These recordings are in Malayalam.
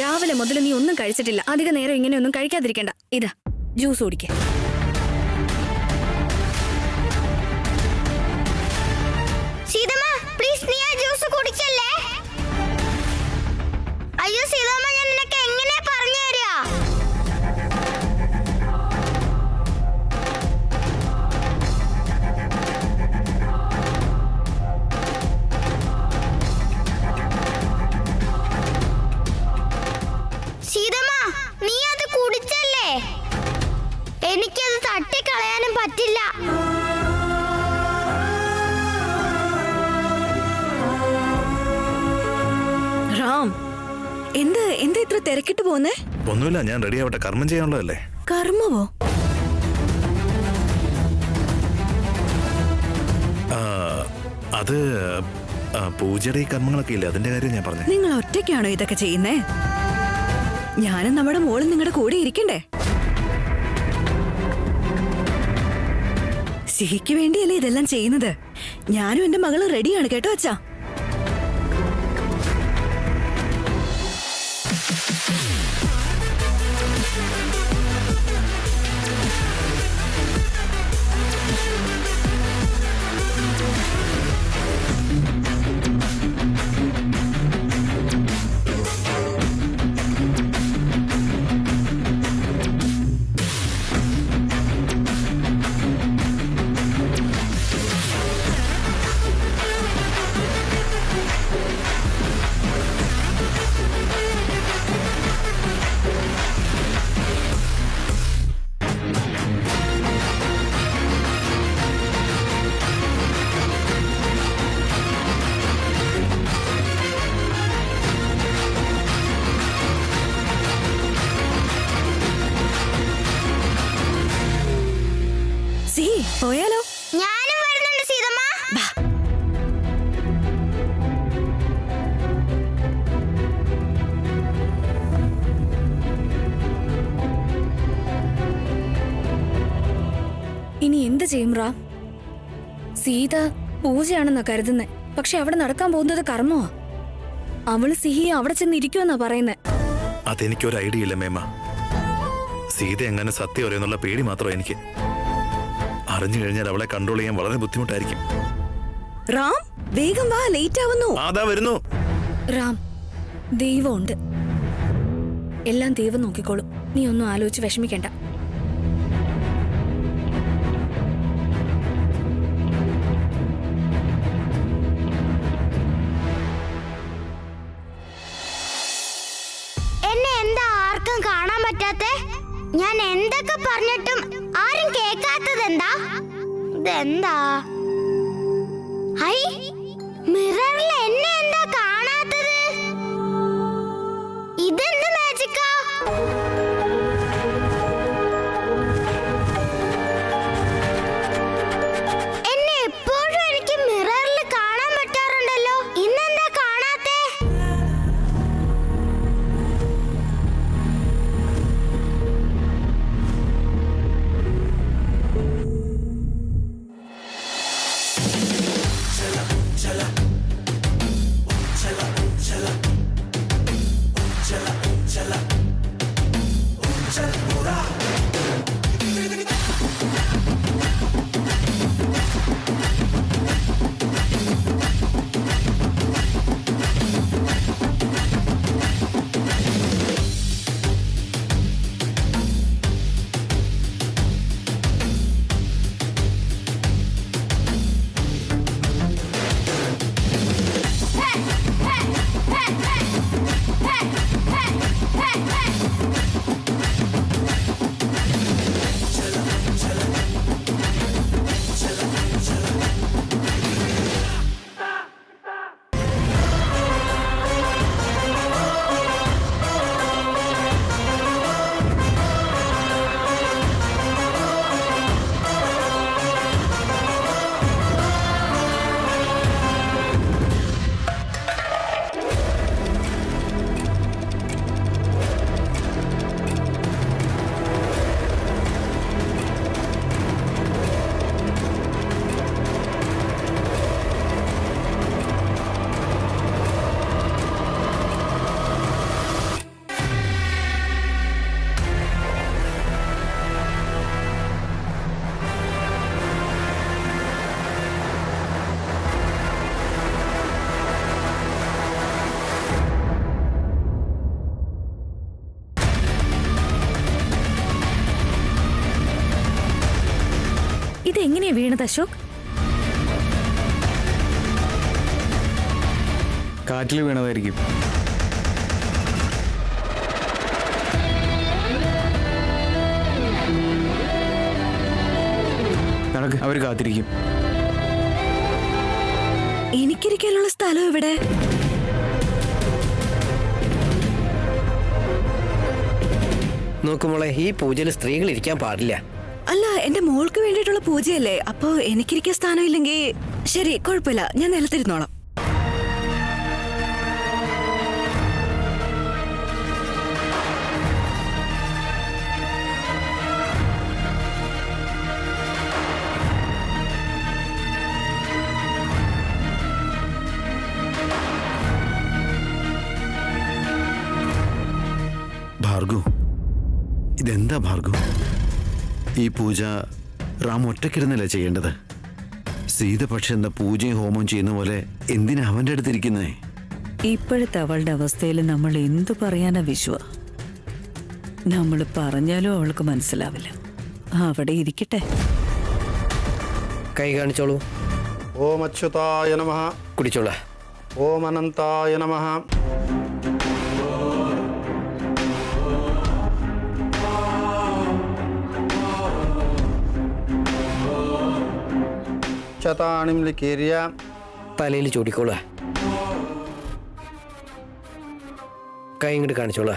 രാവിലെ മുതൽ നീ ഒന്നും കഴിച്ചിട്ടില്ല. അധിക നേരം ഇങ്ങനെയൊന്നും കഴിക്കാതിരിക്കണ്ട. ഇതാ ജ്യൂസ് കുടിക്ക. അയ്യോ സീതമ്മ, ഞാൻ നിനക്ക് എങ്ങനെ പറഞ്ഞു തരാ? സീതമ്മ, നീ അത് കുടിച്ചല്ലേ? എനിക്കത് തട്ടിക്കളയാനും പറ്റില്ല. റാം, എന്താ ഇത്ര തിരക്കിട്ട് പോന്നേ? ഒന്നുമില്ല, ഞാൻ റെഡി ആവട്ടെ. കർമ്മം ചെയ്യാനുള്ളതല്ലേ. കർമ്മവോ? അത് പൂജയുടെ ഈ കർമ്മങ്ങളൊക്കെ ഇല്ലേ, അതിന്റെ കാര്യം ഞാൻ പറഞ്ഞു. നിങ്ങൾ ഒറ്റയ്ക്കാണോ ഇതൊക്കെ ചെയ്യുന്നേ? ഞാനും നമ്മുടെ മോളും നിങ്ങളുടെ കൂടെ ഇരിക്കണ്ടേ? സിഹിക്ക് വേണ്ടിയല്ലേ ഇതെല്ലാം ചെയ്യുന്നത്. ഞാനും എന്റെ മകളും റെഡിയാണ് കേട്ടോ അച്ഛാ. പോയാലോ? ഞാനും വരുന്നുണ്ട് സീതമ്മ. ഇനി എന്ത് ചെയ്യും റാം? സീത പൂജയാണെന്നാ കരുതുന്നേ. പക്ഷെ അവിടെ നടക്കാൻ പോകുന്നത് കർമ്മമാ. അവള് സിഹിയെ അവിടെ ചെന്ന് ഇരിക്കുമെന്നാ പറയുന്നേ. അതെനിക്കൊരു ഐഡിയ ഇല്ല മേമ. സീത എങ്ങനെ സത്യം അറിയുന്നുള്ള പേടി മാത്രം എനിക്ക്. അറിഞ്ഞു കഴിഞ്ഞാൽ അവളെ കൺട്രോൾ ചെയ്യാൻ വളരെ ബുദ്ധിമുട്ടായിരിക്കും. റാം, വേഗം വാ, ലേറ്റ് ആവുന്നു. അതാ വരുന്നു. റാം, ദൈവമുണ്ട്. എല്ലാം ദൈവം നോക്കിക്കോളും. നീ ഒന്നും ആലോചിച്ച് വിഷമിക്കണ്ട. എന്നെ എന്താ ആർക്കും കാണാൻ പറ്റാത്തെ? ഞാൻ എന്തൊക്കെ പറഞ്ഞിട്ടും ആരും കേൾക്കാത്തത് എന്താ? ഇതെന്താ? ഹൈ, മിററിൽ എന്നെ എന്താ കാണാത്തത്? ഇതെന്ത് മാജിക്കാ? എന്നെ എപ്പോഴും എനിക്ക് മിററിൽ കാണാൻ പറ്റാറുണ്ടല്ലോ. ഇന്നെന്താ കാണാത്തെ? വീണത് അശോക്? കാറ്റിൽ വീണതായിരിക്കും. നടക്ക്, അവർ കാത്തിരിക്കും. എനിക്കിരിക്കാനുള്ള സ്ഥലം എവിടെ? നോക്കുമ്പോളെ ഈ പൂജയിൽ സ്ത്രീകൾ ഇരിക്കാൻ പാടില്ല. അല്ല, എന്റെ മോൾക്ക് വേണ്ടിയിട്ടുള്ള പൂജയല്ലേ, അപ്പൊ എനിക്കിരിക്കാൻ സ്ഥാനം ഇല്ലെങ്കിൽ ശരി, കുഴപ്പമില്ല, ഞാൻ നിലത്തിരുന്നോളാം. ഭാർഗു, ഇതെന്താ ഭാർഗു? ഈ പൂജ റാം ഒറ്റക്കിരുന്നല്ലേ ചെയ്യേണ്ടത്? സീത പക്ഷെ എന്താ പൂജയും ഹോമവും ചെയ്യുന്ന പോലെ എന്തിനാ അവന്റെ അടുത്തിരിക്കുന്നേ? ഇപ്പോഴത്തെ അവളുടെ അവസ്ഥയിൽ നമ്മൾ എന്തു പറയാനാ വിശ്വ? നമ്മൾ പറഞ്ഞാലും അവൾക്ക് മനസ്സിലാവില്ല. അവിടെ ഇരിക്കട്ടെ. കൈ കാണിച്ചോളൂ. ഓം അച്യുതായ നമഃ. കുടിച്ചോളാ. ഓം അനന്തായ നമഃ. ശതാണിം ലിഖീര്യ. തലയിൽ ചൂടിക്കോളാ. കൈ ഇങ്ങോട്ട് കാണിച്ചോളാ.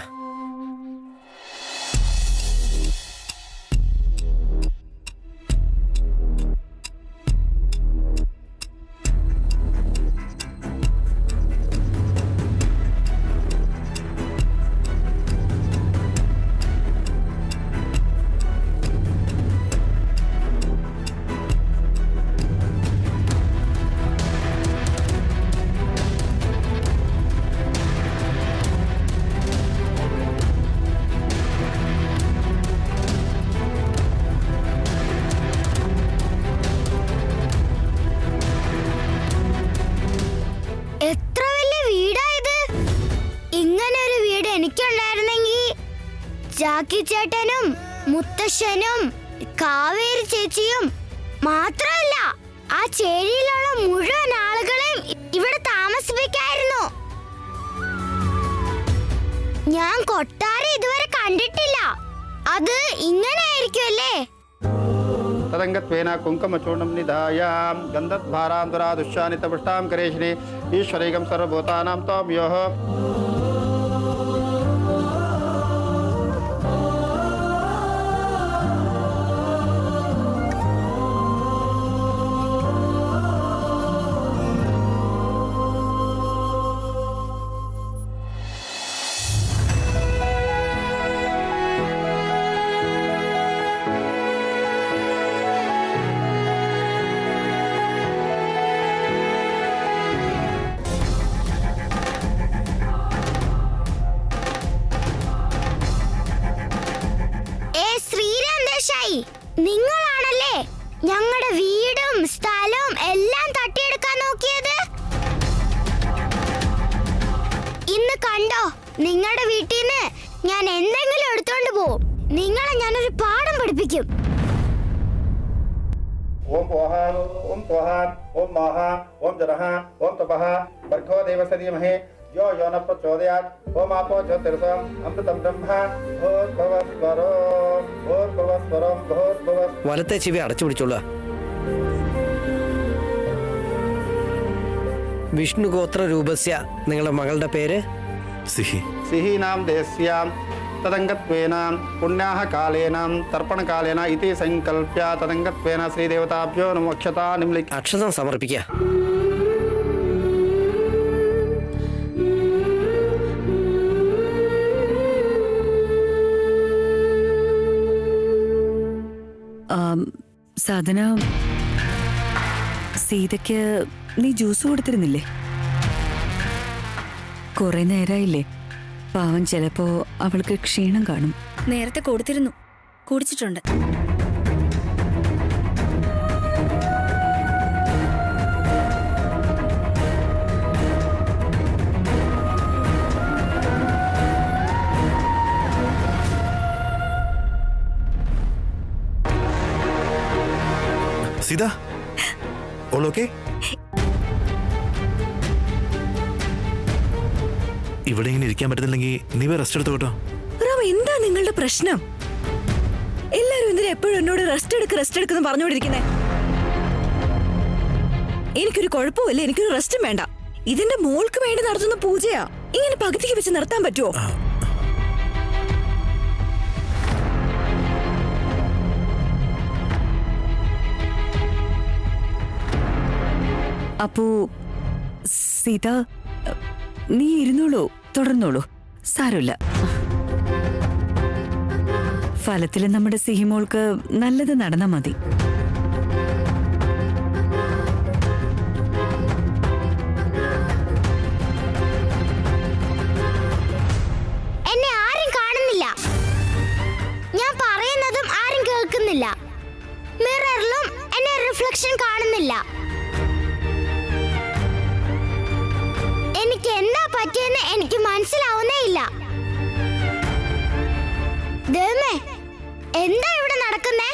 എത്ര വലിയ വീടാ ഇത്! ഇങ്ങനെ ഒരു വീട് എനിക്കുണ്ടായിരുന്നെങ്കിൽ ജാക്കി ചേട്ടനും മുത്തശ്ശനും കാവേരി ചേച്ചിയും മാത്രമല്ല, ആ ചേരിയിലുള്ള മുഴുവൻ ആളുകളെയും ഇവിടെ താമസിപ്പിക്കായിരുന്നു. ഞാൻ കൊട്ടാരം ഇതുവരെ കണ്ടിട്ടില്ല. അത് ഇങ്ങനെ ആയിരിക്കുമല്ലേ? തദംഗത്വേന കുങ്കുമചൂർണം നിധായാം ഗന്ധദ്വാരാന്തരാ ദുഷ്യാനിതപുഷ്ടാം കരേശിനി ഈശ്വരൈകം സർവഭൂതാനാം ത്വാം യോഃ. നിങ്ങളാണല്ലേ ഞങ്ങളുടെ വീടും സ്ഥലവും എല്ലാം തട്ടിയെടുക്കാൻ നോക്കിയത്? ഇന്ന് കണ്ടോ, നിങ്ങളുടെ വീട്ടിൽ നിന്ന് ഞാൻ എന്തെങ്കിലും എടുത്തോണ്ട് പോവും. നിങ്ങളെ ഞാനൊരു പാഠം പഠിപ്പിക്കും. ഓം പോഹാം ഓം ത്വഹാം ഓം മാഹാം ഓം ജനഃ ഓം തപഃ ഭർഗോ ദേവസ്യ ധീമഹി യോ യോ ന പ്രചോദയാത് ഓം ആപോ ജ്യോതിർസോം അമൃതം ബ്രഹ്മ ഭൂർഭുവസ്വരോ ഭൂർഭുവസ്വരം ഭൂർഭുവസ്. വലത്തെ ചെവി അടച്ചു പിടിച്ചോളാ. വിഷ്ണുഗോത്ര രൂപസ്യ നിങ്ങളുടെ മകളുടെ പേര്? സിഹി. സിഹീനാം ദേസ്യാം തദംഗത്വേന പുണ്യാഹ കാലേന തർപ്പണകാലേന ഇതി സങ്കൽപ്യ തദംഗത്വേന ശ്രീദേവതാഭ്യോ നമോ അക്ഷതാനിം ലിഖി. അക്ഷതം സമർപ്പിക്കുക. സാധന, സീതയ്ക്ക് നീ ജ്യൂസ് കൊടുത്തിരുന്നില്ലേ? കുറെ നേരായില്ലേ? പാവം, ചിലപ്പോ അവൾക്ക് ക്ഷീണം കാണും. നേരത്തെ കൊടുത്തിരുന്നു, കുടിച്ചിട്ടുണ്ട്. Sita, all okay? ഇവിടെ ഇങ്ങനെ ഇരിക്കാൻ പറ്റുന്നില്ലെങ്കിൽ നീ റെസ്റ്റ് എടുത്തു കേട്ടോ. റാം, എന്താ നിങ്ങളുടെ പ്രശ്നം? എല്ലാരും എന്തിനാ എപ്പോഴും എന്നോട് റെസ്റ്റ് എടുക്കുന്നു പറഞ്ഞുകൊണ്ടിരിക്കുന്നേ? എനിക്കൊരു കുഴപ്പമില്ല, എനിക്കൊരു റെസ്റ്റും വേണ്ട. ഇതിന്റെ മോൾക്ക് വേണ്ടി നടത്തുന്ന പൂജയാ. ഇങ്ങനെ പകുതിക്ക് വെച്ച് നിർത്താൻ പറ്റുമോ? അപ്പോ സീത, നീ ഇരുന്നോളൂ, തുടർന്നോളൂ, സാരമില്ല. ഫലത്തില് നമ്മുടെ സിഹിമോൾക്ക് നല്ലത് നടന്നാ മതി. എന്നെ ആരും കാണുന്നില്ല, ഞാൻ പറയുന്നതും ആരും കേൾക്കുന്നില്ല. മിററിലും എന്നെ റിഫ്ലക്ഷൻ കാണുന്നില്ല. എനിക്ക് എന്താ പറ്റിയെന്ന് എനിക്ക് മനസ്സിലാവുന്നേ ഇല്ല. ദൈവമേ, എന്താ ഇവിടെ നടക്കുന്നേ?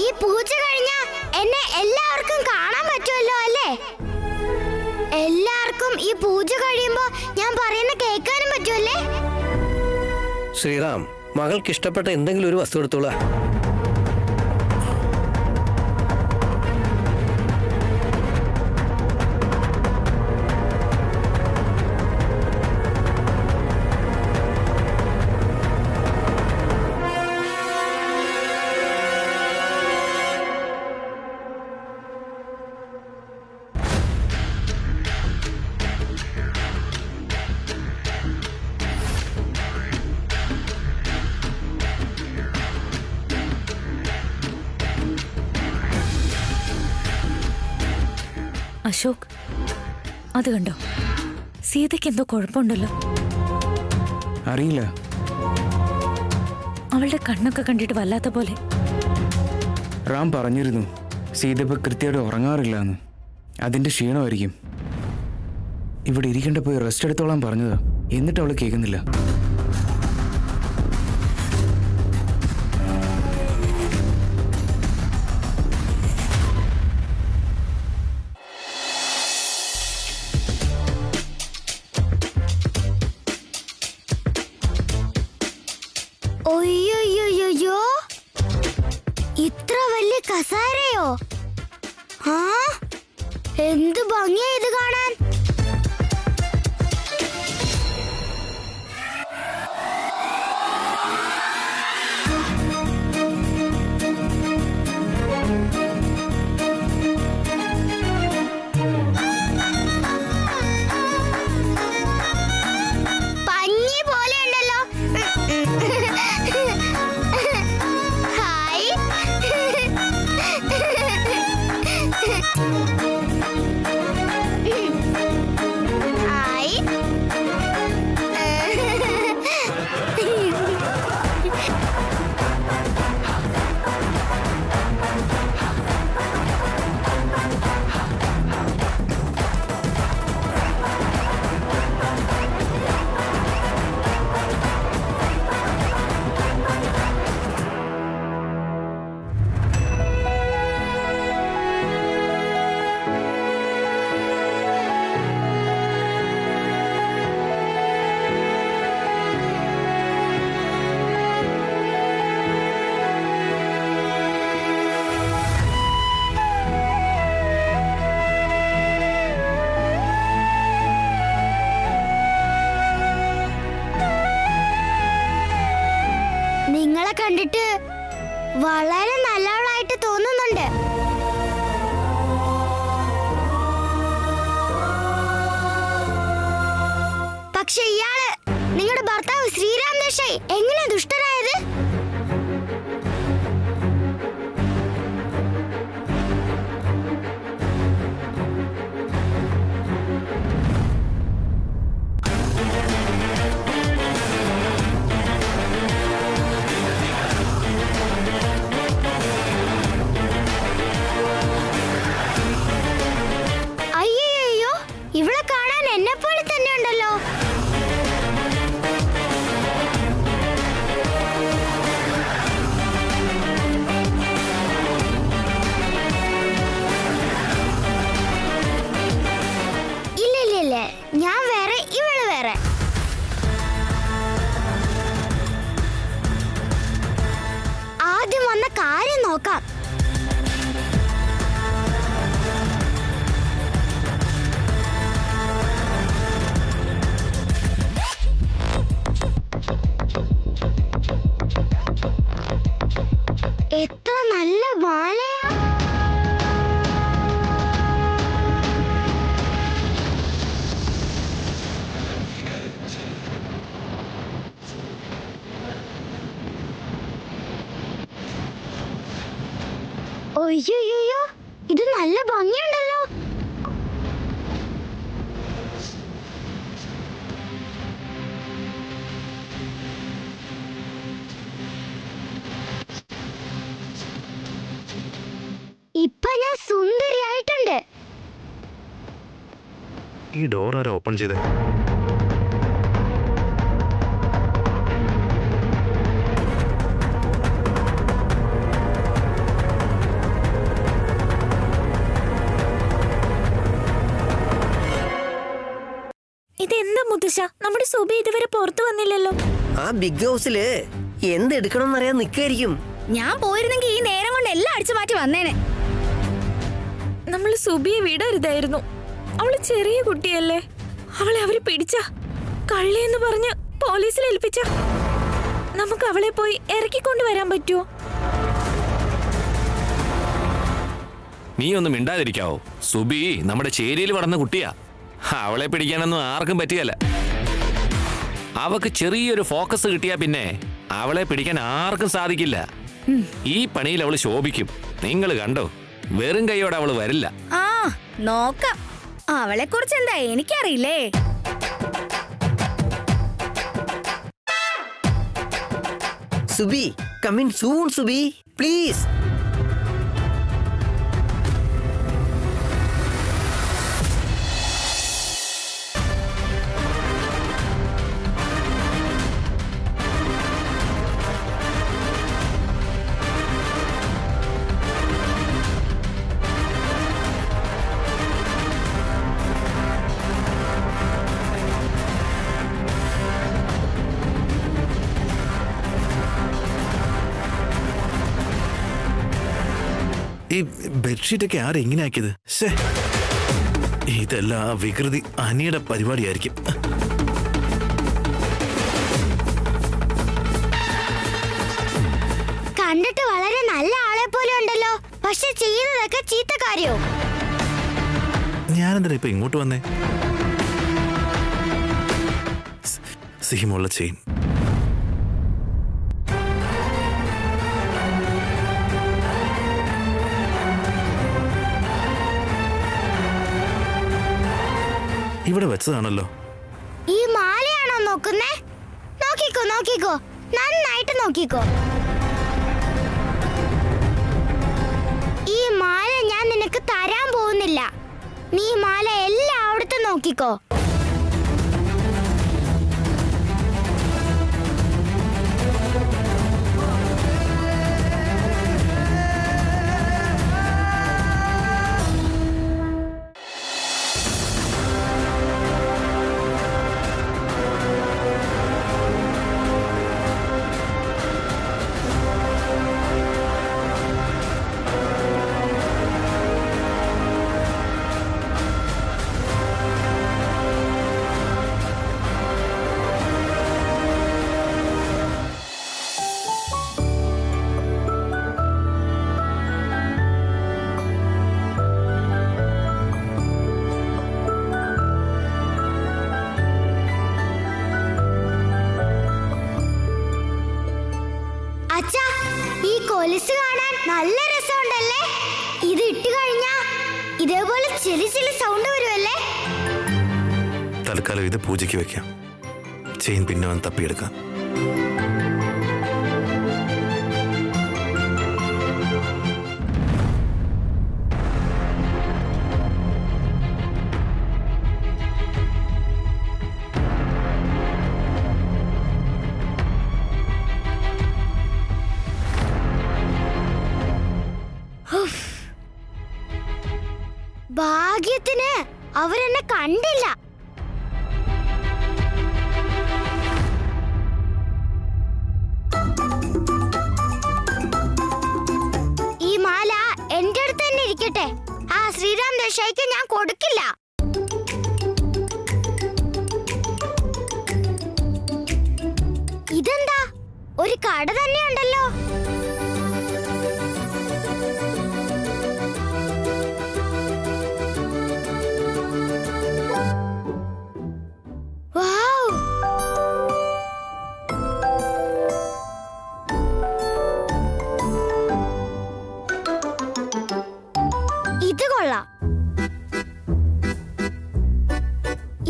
ഈ പൂജ കഴിഞ്ഞ എന്നെ എല്ലാവർക്കും കാണാൻ പറ്റുമല്ലോ അല്ലേ? എല്ലാവർക്കും ഈ പൂജ കഴിയുമ്പോ ഞാൻ പറയുന്ന കേൾക്കാനും പറ്റുമല്ലേ? ശ്രീറാം, മകൾക്ക് ഇഷ്ടപ്പെട്ട എന്തെങ്കിലും ഒരു വസ്തു എടുത്തോളാ. അശോക്, അത് കണ്ടോ? സീതയ്ക്ക് എന്തോ കുഴപ്പമുണ്ടല്ലോ. അറിയില്ല. അവളുടെ കണ്ണൊക്കെ കണ്ടിട്ട് വല്ലാത്ത പോലെ. റാം പറഞ്ഞിരുന്നു സീത ഇപ്പൊ കൃത്യമായിട്ട് ഉറങ്ങാറില്ല എന്ന്. അതിന്റെ ക്ഷീണമായിരിക്കും. ഇവിടെ ഇരിക്കേണ്ട പോയി റെസ്റ്റ് എടുത്തോളാൻ പറഞ്ഞതാ, എന്നിട്ട് അവള് കേൾക്കുന്നില്ല. ഒയ്യോയ്യോയ്യോ, ഇത്ര വലിയ കസാരയോ? ആ, എന്ത് ഭംഗിയാ ഇത് കാണാൻ. പഞ്ഞി പോലെ ഉണ്ടല്ലോ. ഹായ്. ഹായ്. നിങ്ങളെ കണ്ടിട്ട് വളരെ നല്ലവളായിട്ട് തോന്നുന്നുണ്ട്. പക്ഷെ ഇയാള്, നിങ്ങളുടെ ഭർത്താവ് ശ്രീരാം ദേശായി എങ്ങനെ ദുഷ്ടനായത്? അയ്യോ, ഇവളെ കാണാൻ എന്നെ പോലെ തന്നെ ഉണ്ടല്ലോ. അയ്യോ, ഇത് നല്ല ഭംഗിയുണ്ടല്ലോ. ഇപ്പൊ ഞാൻ സുന്ദരിയായിട്ടുണ്ട്. ഈ ഡോർ ആരാ ഓപ്പൺ ചെയ്തേ? ഇതെന്താ മുത്തശ്ശ, നമ്മുടെ സുബി ഇതുവരെ പുറത്തു വന്നില്ലല്ലോ. ആ ബിഗ് ഹൗസില് എന്തെടുക്കണം എന്നറിയാൻ നിക്കായിരിക്കും. ഞാൻ പോയിരുന്നെങ്കിൽ ഈ നേരം കൊണ്ട് എല്ലാം അടിച്ചു മാറ്റി വന്നേനെ. നമ്മൾ സുബിയെ വിടരുതായിരുന്നു. അവള് ചെറിയ കുട്ടിയല്ലേ. അവളെ അവര് പിടിച്ച കള്ളിയെന്ന് പറഞ്ഞ് പോലീസിൽ ഏൽപ്പിച്ച നമുക്ക് അവളെ പോയി ഇറക്കിക്കൊണ്ട് വരാൻ പറ്റുമോ? നീ ഒന്നും മിണ്ടാതിരിക്കാവോ? സുബി നമ്മുടെ ചേരിയിൽ വളർന്ന കുട്ടിയാ. അവളെ പിടിക്കാനൊന്നും ആർക്കും പറ്റിയല്ല. അവക്ക് ചെറിയൊരു ഫോക്കസ് കിട്ടിയാ പിന്നെ അവളെ പിടിക്കാൻ ആർക്കും സാധിക്കില്ല. ഈ പണിയിൽ അവള് ശോഭിക്കും. നിങ്ങൾ കണ്ടോ, വെറും കൈയോടെ അവള് വരില്ല. ആ നോക്കാം. അവളെ കുറിച്ച് എന്താ എനിക്കറിയില്ലേ. Subi, come in soon Subi, please. ഈ ബെഡ്ഷീറ്റൊക്കെ ആരെങ്ങനെ ആക്കിയത്? ശേ, ഇതെല്ലാം ആ വികൃതി അനിയുടെ പരിപാടിയായിരിക്കും. കണ്ടിട്ട് വളരെ നല്ല ആളെ പോലെ ഉണ്ടല്ലോ, പക്ഷെ ചെയ്യുന്നതൊക്കെ ചീത്ത കാര്യോ? ഞാനെന്താ ഇപ്പൊ ഇങ്ങോട്ട് വന്നേ? സിഹിമുള്ള ചെയിൻ. ഇവിടെ വെച്ചതാണല്ലോ. ഈ മാലയാണോ നോക്കുന്നേ? നോക്കിക്കോ നോക്കിക്കോ, നന്നായിട്ട് നോക്കിക്കോ. ഈ മാല ഞാൻ നിനക്ക് തരാൻ പോകുന്നില്ല. നീ മാല എല്ലായിടത്തും നോക്കിക്കോ. അച്ഛാ, ഈ കൊലുസ് കാണാൻ നല്ല രസമുണ്ടല്ലേ? ഇത് ഇട്ട് കഴിഞ്ഞാ ഇതേപോലെ ചെറിയ ചെറിയ സൗണ്ട് വരുമല്ലേ? തൽക്കാലം ഇത് പൂജയ്ക്ക് വെക്കാം. ചെയിൻ പിന്നെ വന്ന് തപ്പിയെടുക്കാം. ഭാഗ്യത്തിന് അവരെന്നെ കണ്ടില്ല. ഈ മാല എന്റെ അടുത്ത് തന്നെ ഇരിക്കട്ടെ. ആ ശ്രീറാം ദേശായിക്ക് ഞാൻ കൊടുക്കില്ല. ഇതെന്താ, ഒരു കട തന്നെയുണ്ടല്ലോ.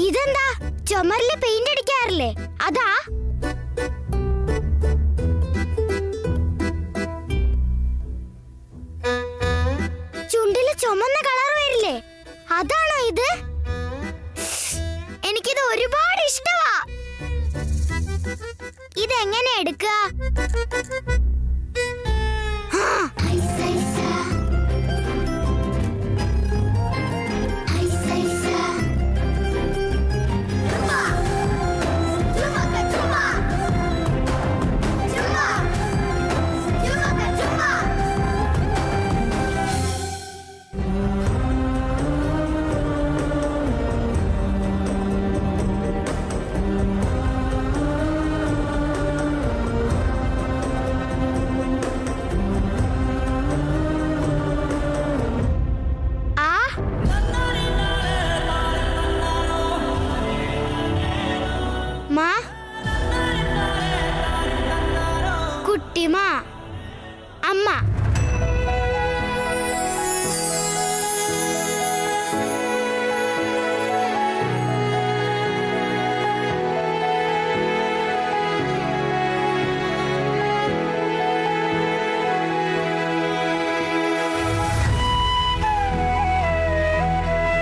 ഇതെന്താ ചുമരില് പെയിന്റ് അടിക്കാറില്ലേ അതാ? ചുണ്ടില് ചുമന്ന കളർ വരില്ലേ അതാണോ ഇത്? എനിക്കിത് ഒരുപാട് ഇഷ്ടമാ. ഇതെങ്ങനെ എടുക്കുക?